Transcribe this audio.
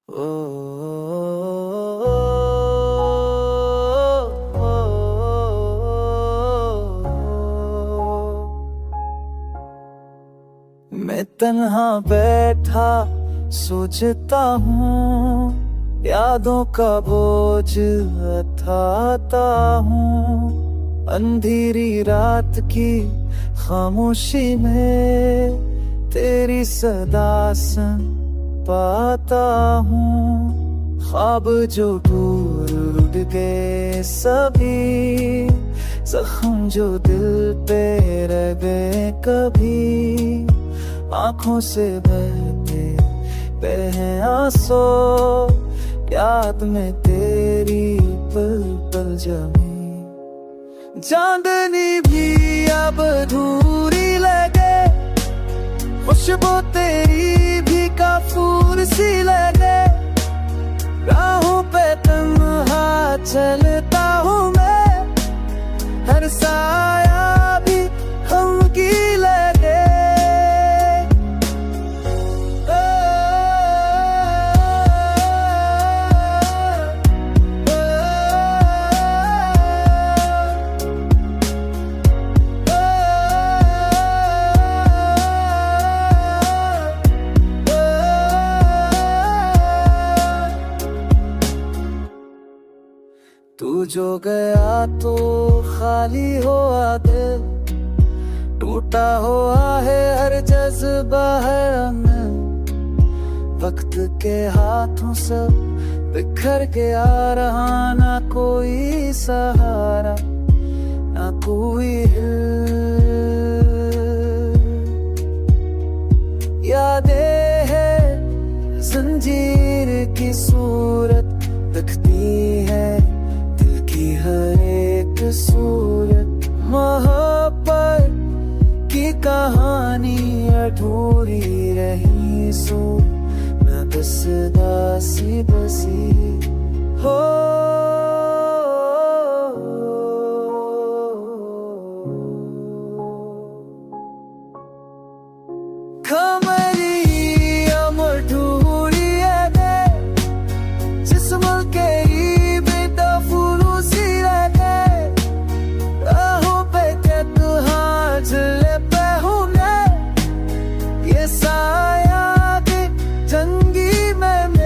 ओ, मैं तन्हा बैठा सोचता हूँ, यादों का बोझ उठाता हूँ। अंधेरी रात की खामोशी में तेरी सदा सुन पाता हूँ। ख्वाब जो टूट गए सभी, जख्म जो दिल पे रह गए कभी, आंखों से बहते बहे आंसू, याद में तेरी पल पल जमी। चांदनी भी अब अधूरी लगे, खुशबू तेरी भी काफूर सी लगे। राहों पे तन्हा चलता हूँ मैं, हर साया भी हमकी लगे। तू जो गया तो खाली हुआ दिल, टूटा हुआ है हर जज्बा है अमल। वक्त के हाथों सब बिखर के आ रहा, ना कोई सहारा ना कोई हिल। यादें है जंजीर की सूरत दिखती है, हर एक सूरत मोहब्बत की कहानी अधूरी रही। सो मैं बस दासी बसी हो। खमरी अमर ढूरी है जिस्म के साया के जंगी में